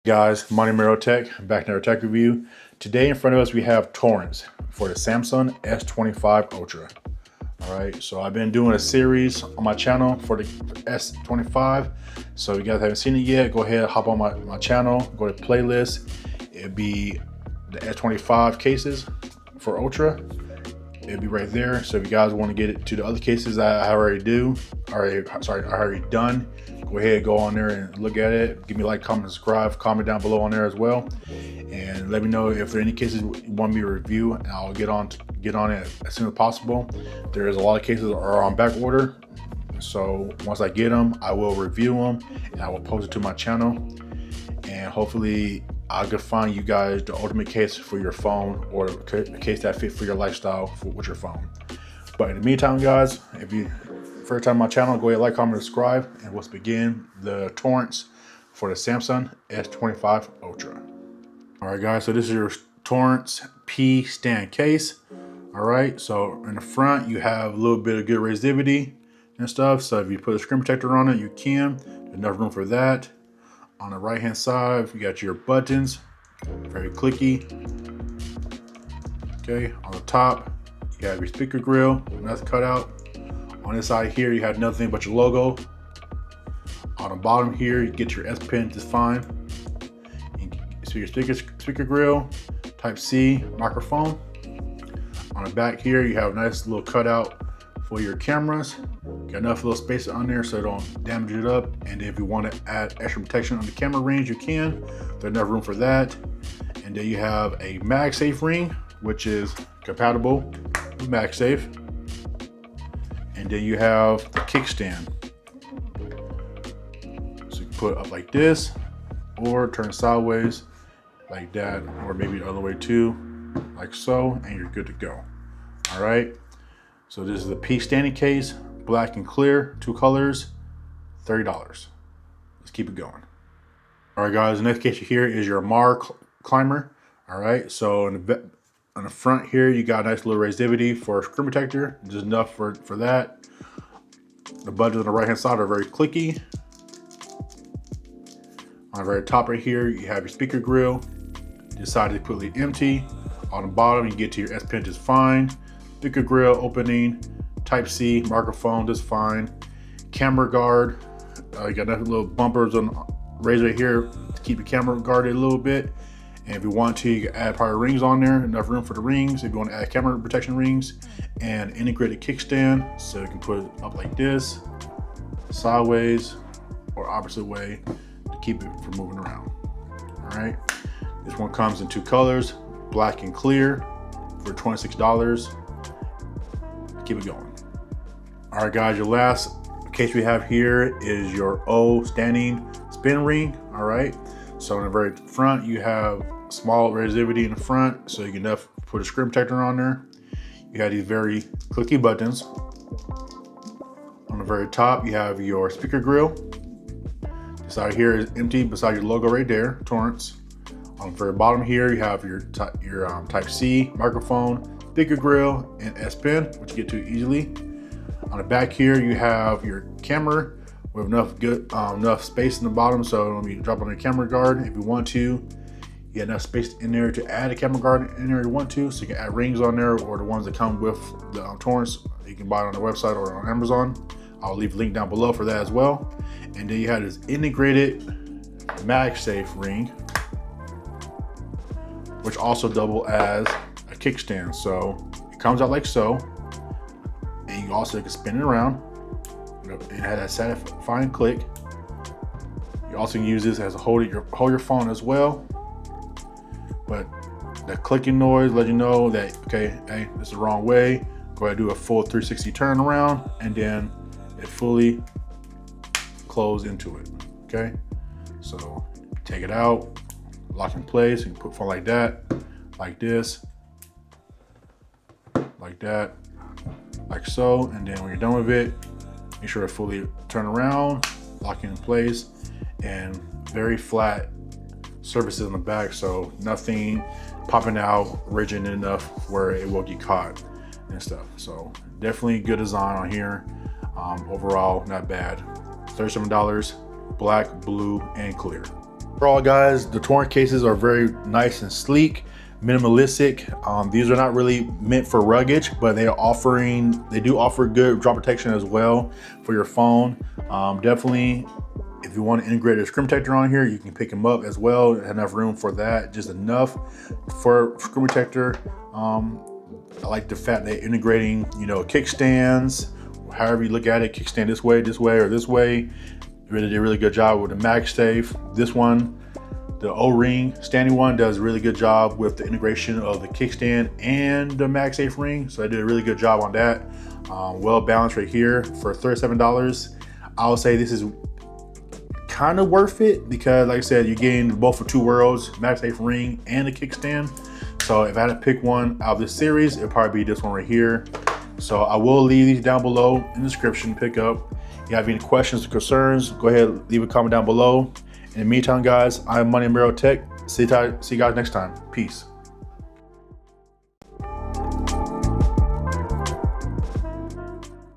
Guys, my name is Aerotech, back in our tech review. Today in front of us we have Torrents for the Samsung S25 Ultra. Alright, so I've been doing a series on my channel for the S25. So if you guys haven't seen it yet, go ahead, hop on my channel, go to playlist. It'll be the S25 cases for Ultra. It'll be right there. So if you guys want to get it to the other cases I already done, go ahead, go on there and look at it. Give me a like, comment, subscribe, comment down below on there as well, and let me know if there are any cases you want me to review, and I'll get on it as soon as possible. There's a lot of cases that are on back order, so once I get them, I will review them and I will post it to my channel, and hopefully I can find you guys the ultimate case for your phone, or a case that fit for your lifestyle with your phone. But in the meantime, guys, if you first time on my channel, go ahead, like, comment, subscribe, and let's begin the Torrents for the Samsung S25 Ultra. All right, guys, so this is your Torrents P stand case. All right, so in the front you have a little bit of good resistivity and stuff, so if you put a screen protector on it, you can. There's enough room for that. On the right hand side, you got your buttons, very clicky. Okay, on the top you have your speaker grill, and that's cut out. On this side here, you have nothing but your logo. On the bottom here, you get your S Pen just fine. So your speaker grill, Type-C microphone. On the back here, you have a nice little cutout for your cameras. Got enough little space on there so don't damage it up. And if you want to add extra protection on the camera rings, you can. There's enough room for that. And then you have a MagSafe ring, which is compatible with MagSafe. And then you have the kickstand. So you can put it up like this, or turn sideways like that, or maybe the other way too, like so, and you're good to go. All right. So this is the P standing case, black and clear, 2 colors, $30. Let's keep it going. All right, guys. The next case here is your Amarr climber. All right. So on the front here, you got a nice little resistivity for a screen protector, just enough for that. The buttons on the right hand side are very clicky. On the very top right here, you have your speaker grill. Decided to put it empty. On the bottom, you get to your S Pen just fine. Speaker grill opening, Type-C microphone just fine. Camera guard, you got enough little bumpers on razor here to keep your camera guarded a little bit. And if you want to, you can add power rings on there, enough room for the rings. If you want to add camera protection rings, and integrated kickstand, so you can put it up like this, sideways, or opposite way to keep it from moving around. All right, this one comes in 2 colors, black and clear, for $26. Keep it going. All right, guys, your last case we have here is your O standing spin ring. All right, so in the very front, you have small resistivity in the front, so you can put a screen protector on there. You have these very clicky buttons. On the very top, you have your speaker grill. This side here is empty beside your logo right there, Torrents. On the very bottom here, you have your Type-C microphone, speaker grill, and S Pen, which you get to easily. On the back here, you have your camera with enough space in the bottom, so when you drop on the camera guard, if you want to, you have enough space in there to add a camera guard in there if you want to, so you can add rings on there, or the ones that come with the Torrents. You can buy it on the website or on Amazon. I'll leave a link down below for that as well. And then you have this integrated MagSafe ring, which also double as a kickstand. So it comes out like so, and you also can spin it around. It has that satisfying click. You also can use this as a hold your phone as well. But the clicking noise let you know that, okay, hey, this is the wrong way. Go ahead and do a full 360 turn around, and then it fully close into it. Okay, so take it out, lock in place. You can put phone like that, like this, like that, like so, and then when you're done with it, make sure to fully turn around, lock it in place, and very flat surfaces on the back, so nothing popping out, rigid enough where it will get caught and stuff. So definitely good design on here. Overall, not bad. $37, black, blue, and clear. Overall, guys, the Torrent cases are very nice and sleek, minimalistic. These are not really meant for rugged, but they do offer good drop protection as well for your phone. Definitely, if you want to integrate a screen protector on here, you can pick them up as well. Enough room for that, just enough for screen protector. I like the fact they're integrating, kickstands, however you look at it, kickstand this way, or this way. Really did a really good job with the MagSafe. This one, the O-ring standing one, does a really good job with the integration of the kickstand and the MagSafe ring. So I did a really good job on that. Well balanced right here for $37. I would say this is kind of worth it because, like I said, you're getting both of two worlds, MagSafe ring and a kickstand. So if I had to pick one out of this series, it'd probably be this one right here. So I will leave these down below in the description, pick up. If you have any questions or concerns, go ahead, leave a comment down below. In the meantime, guys, I'm Money Marrow Tech. See you guys next time. Peace.